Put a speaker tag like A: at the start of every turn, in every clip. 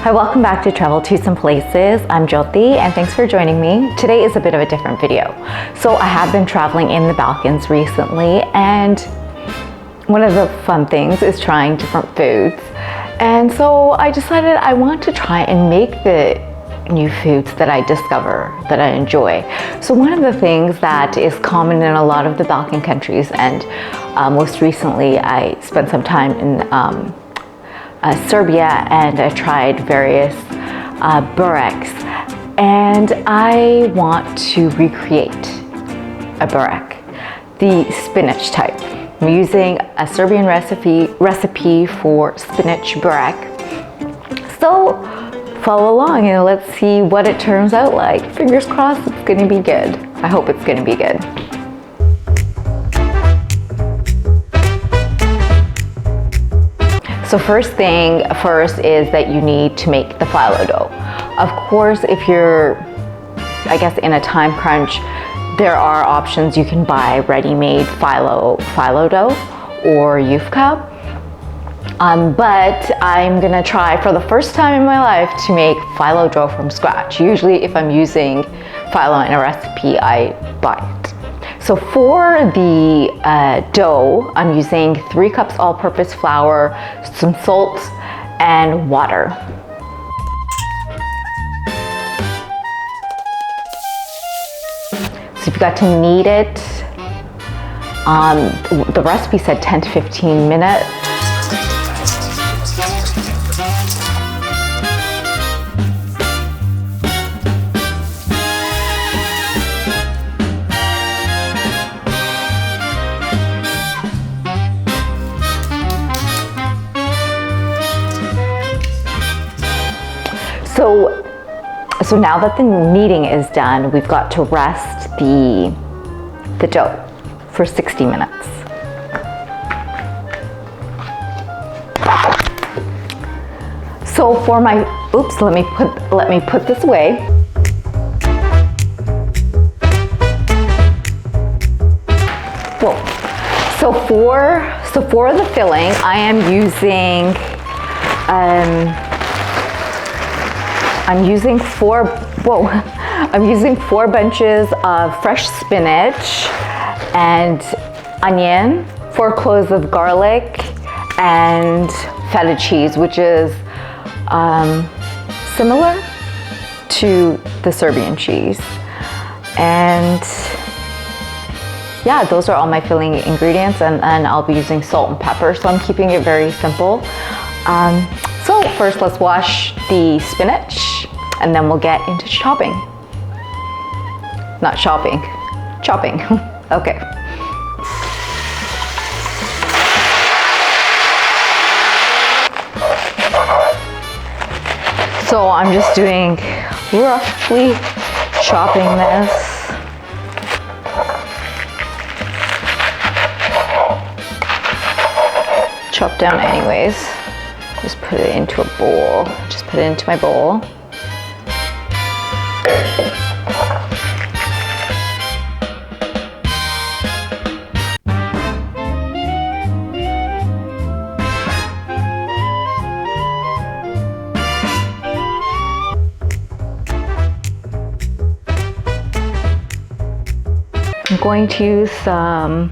A: Hi, welcome back to Travel to Some Places. I'm Jyoti and thanks for joining me. Today is a bit of a different video. So I have been traveling in the Balkans recently, and one of the fun things is trying different foods. And so I decided I want to try and make the new foods that I discover that I enjoy. So one of the things that is common in a lot of the Balkan countries, and most recently I spent some time in Serbia, and I tried various Bureks, and I want to recreate a Burek, the spinach type. I'm using a Serbian recipe for spinach Burek. So follow along and let's see what it turns out like. Fingers crossed it's gonna be good. I hope it's gonna be good. So first thing first is that you need to make the phyllo dough. Of course, if you're, I guess, in a time crunch, there are options. You can buy ready-made phyllo dough or yufka. But I'm gonna try for the first time in my life to make phyllo dough from scratch. Usually if I'm using phyllo in a recipe, I buy it. So for the dough, I'm using 3 cups all-purpose flour, some salt, and water. So you've got to knead it. The recipe said 10 to 15 minutes. So now that the kneading is done, we've got to rest the dough for 60 minutes. So for my, oops, let me put this away. Whoa. So for the filling, I am using I'm using 4 bunches of fresh spinach and onion, 4 cloves of garlic, and feta cheese, which is similar to the Serbian cheese. And yeah, those are all my filling ingredients, and I'll be using salt and pepper, so I'm keeping it very simple. So first let's wash the spinach, and then we'll get into chopping. Not shopping, chopping. Okay. So I'm just doing roughly chopping this. Chop down anyways. Just put it into a bowl. Just put it into my bowl. I'm going to use some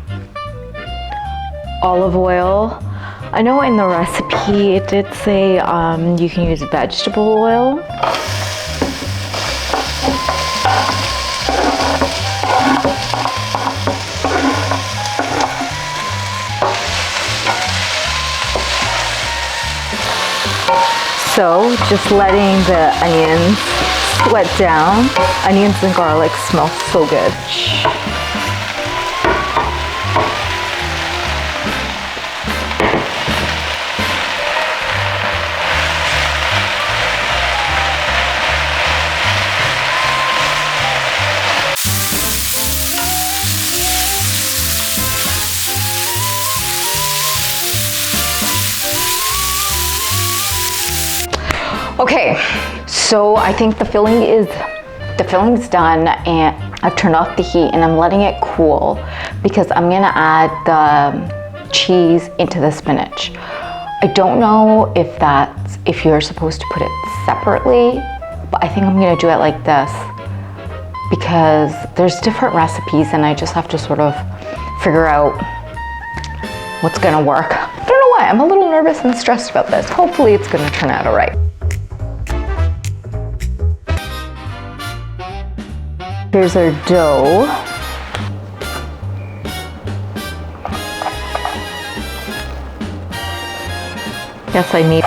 A: olive oil. I know in the recipe it did say you can use vegetable oil. So just letting the onions sweat down. Onions and garlic smell so good. Okay, so I think the filling's done, and I've turned off the heat and I'm letting it cool because I'm gonna add the cheese into the spinach. I don't know if you're supposed to put it separately, but I think I'm gonna do it like this because there's different recipes and I just have to sort of figure out what's gonna work. I don't know why, I'm a little nervous and stressed about this. Hopefully it's gonna turn out all right. Here's our dough. Yes, I need.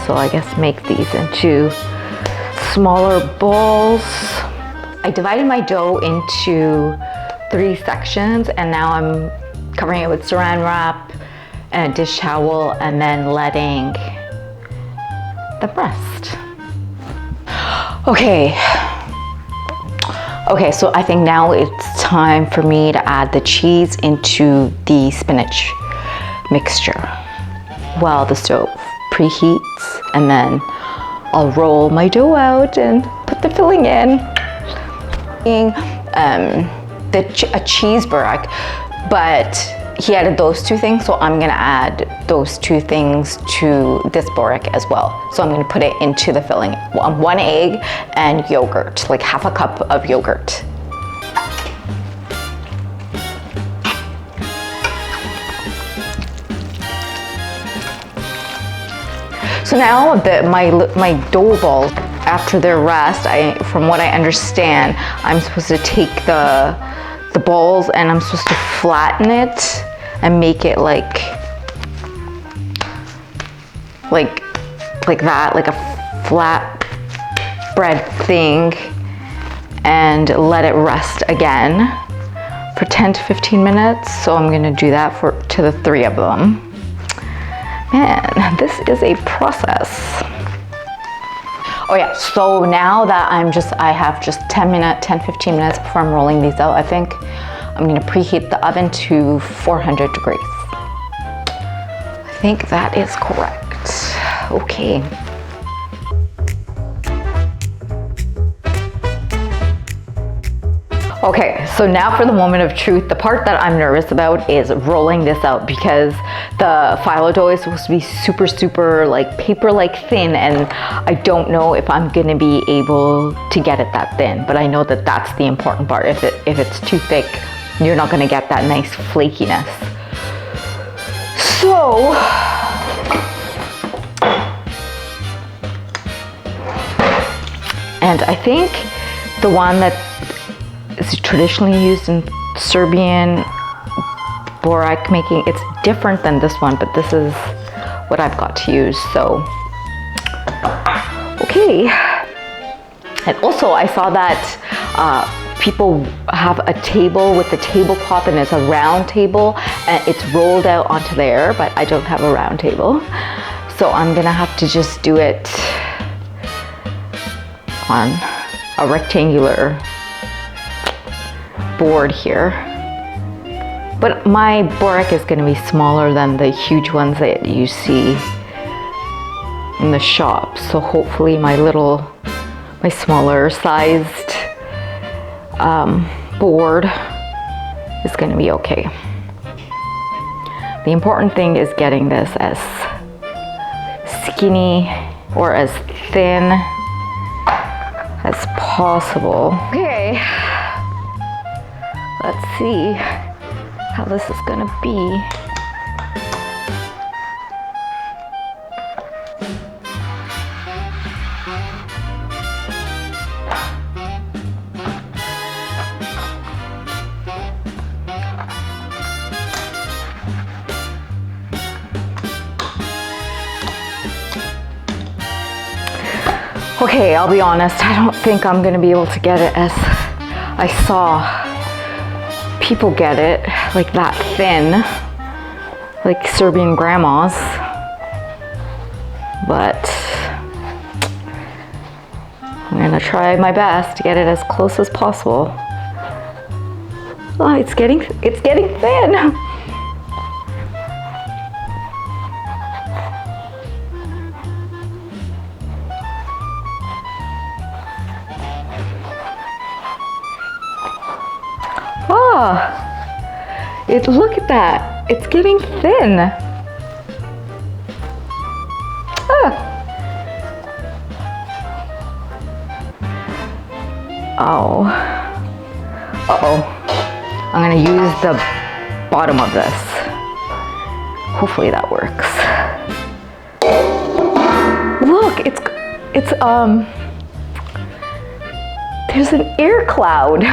A: So I guess make these into smaller balls. I divided my dough into 3 sections and now I'm covering it with saran wrap and a dish towel and then letting them rest. Okay, so I think now it's time for me to add the cheese into the spinach mixture while the stove preheats, and then I'll roll my dough out and put the filling in. A cheese burek, but he added those 2 things, so I'm gonna add those 2 things to this burek as well. So I'm gonna put it into the filling. 1 egg and yogurt, like half a cup of yogurt. So now my dough balls, after their rest, from what I understand, I'm supposed to take the balls and I'm supposed to flatten it and make it like that, like a flat bread thing, and let it rest again for 10 to 15 minutes. So I'm gonna do that to the 3 of them. Man, this is a process. Oh yeah, so now that I have just 10-15 minutes before I'm rolling these out, I think I'm gonna preheat the oven to 400 degrees. I think that is correct. Okay. Okay, so now for the moment of truth. The part that I'm nervous about is rolling this out because the phyllo dough is supposed to be super like paper-like thin, and I don't know if I'm gonna be able to get it that thin, but I know that that's the important part. If it's too thick, you're not gonna get that nice flakiness. So, and I think the one that is traditionally used in Serbian Burek making, it's different than this one, but this is what I've got to use, so okay. And also I saw that people have a table with a tablecloth and it's a round table and it's rolled out onto there, but I don't have a round table, so I'm gonna have to just do it on a rectangular board here. But my burek is going to be smaller than the huge ones that you see in the shop, so hopefully my smaller sized board is going to be okay. The important thing is getting this as skinny or as thin as possible. Okay. Let's see how this is gonna be. Okay, I'll be honest, I don't think I'm gonna be able to get it as I saw people get it, like that thin, like Serbian grandmas, but I'm gonna try my best to get it as close as possible. Oh, it's getting thin. Look at that. It's getting thin. Oh. Uh-oh. I'm gonna use the bottom of this. Hopefully that works. Look, it's there's an air cloud.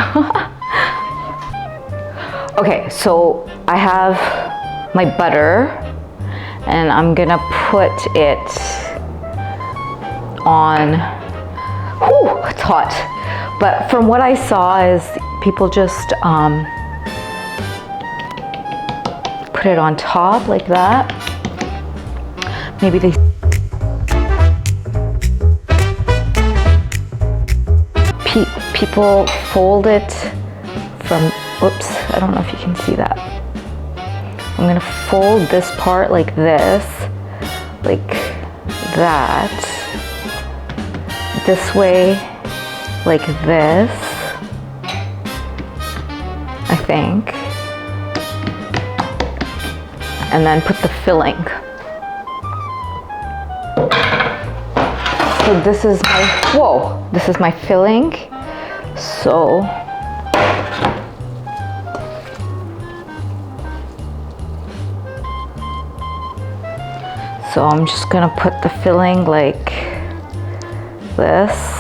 A: Okay, so I have my butter and I'm gonna put it on, whew, it's hot. But from what I saw is people just put it on top like that. Maybe they people fold it from, oops, I don't know if you can see that. I'm gonna fold this part like this, like that, this way, like this, I think, and then put the filling. So this is my, whoa, this is my filling. So I'm just gonna put the filling like this.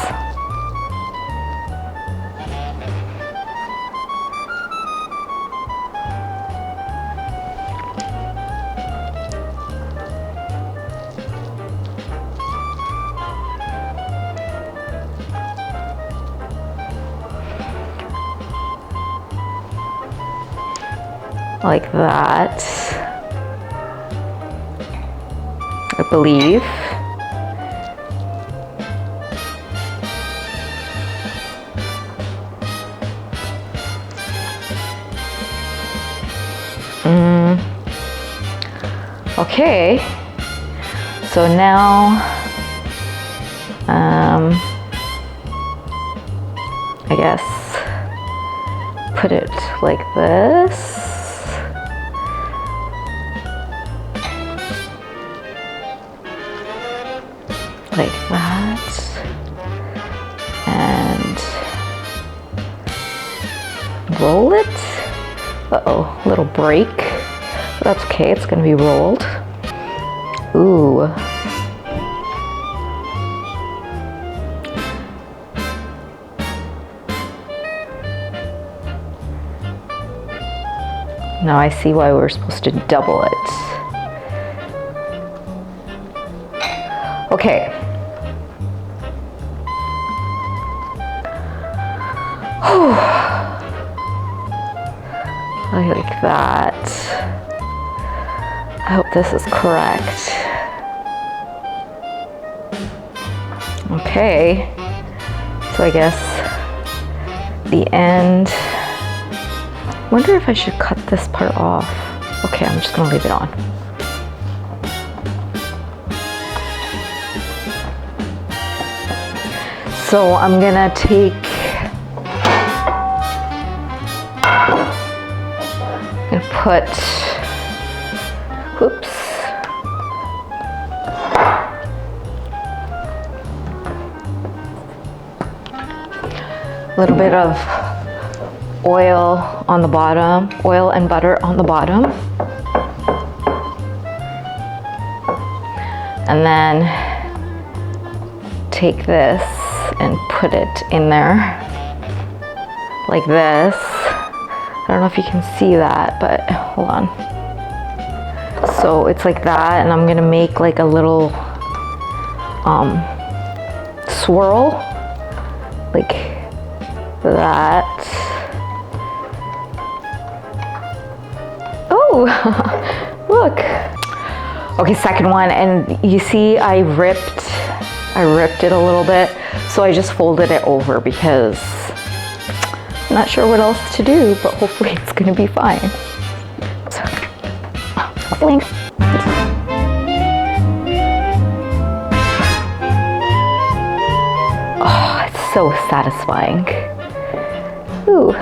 A: Like that, I believe. Okay, so now I guess put it like this. Like that, and roll it. Uh-oh, little break. But that's okay, it's gonna be rolled. Ooh. Now I see why we're supposed to double it. Okay. Like that. I hope this is correct. Okay. So I guess the end. Wonder if I should cut this part off. Okay, I'm just gonna leave it on. So I'm gonna take, and put, whoops, a little bit of oil on the bottom, oil and butter on the bottom, and then take this and put it in there like this. I don't know if you can see that, but hold on. So it's like that, and I'm gonna make like a little swirl like that. Oh, look. Okay, second one, and you see I ripped it a little bit, so I just folded it over because I'm not sure what else to do, but hopefully it's gonna be fine. So, filling. Oh, it's so satisfying. Ooh,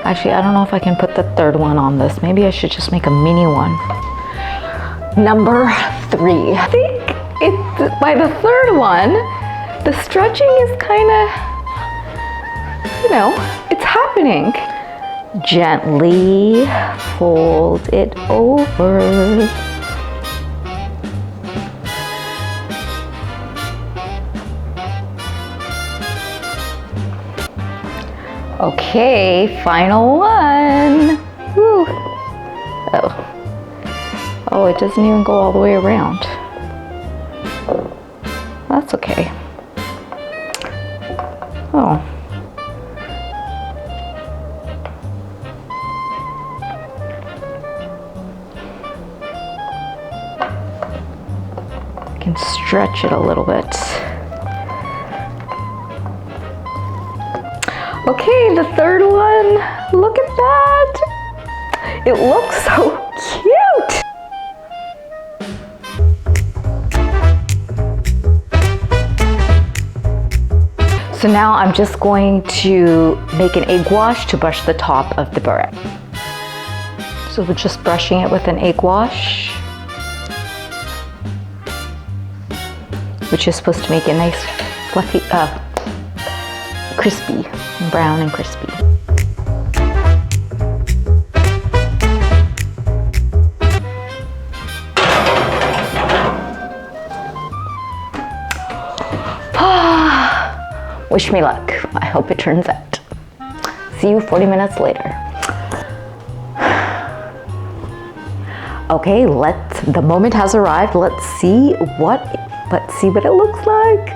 A: Actually, I don't know if I can put the third one on this. Maybe I should just make a mini one. Number 3. I think it's by the third one, the stretching is kind of, you know, it's happening. Gently fold it over. Okay, final one. Woo. Oh, it doesn't even go all the way around. That's okay. Oh. I can stretch it a little bit. Okay, the third one. Look at that. It looks so cute. So now I'm just going to make an egg wash to brush the top of the burek. So we're just brushing it with an egg wash, which is supposed to make it nice, fluffy, crispy, brown and crispy. Wish me luck. I hope it turns out. See you 40 minutes later. Okay, the moment has arrived. Let's see what it looks like.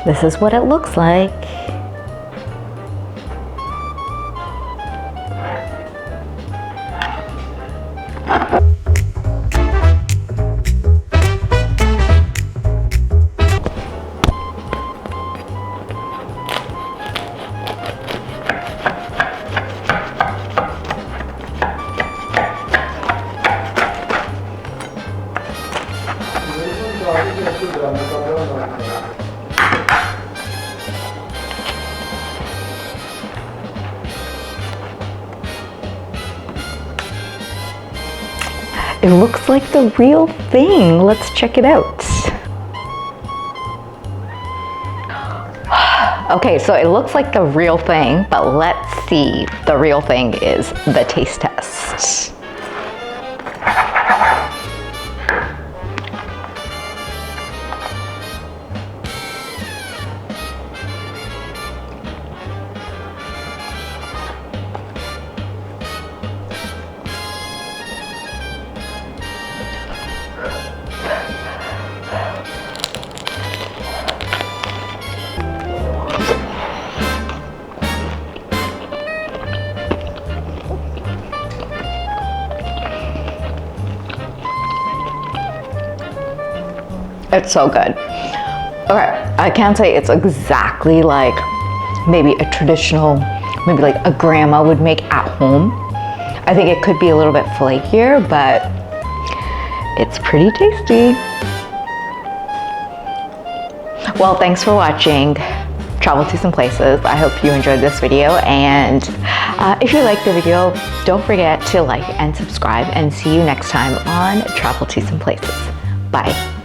A: This is what it looks like. It looks like the real thing. Let's check it out. Okay, so it looks like the real thing, but let's see. The real thing is the taste test. It's so good. Okay, I can't say it's exactly like maybe a traditional, maybe like a grandma would make at home. I think it could be a little bit flakier, but it's pretty tasty. Well, thanks for watching Travel to Some Places. I hope you enjoyed this video, and if you liked the video, don't forget to like and subscribe, and see you next time on Travel to Some Places. Bye.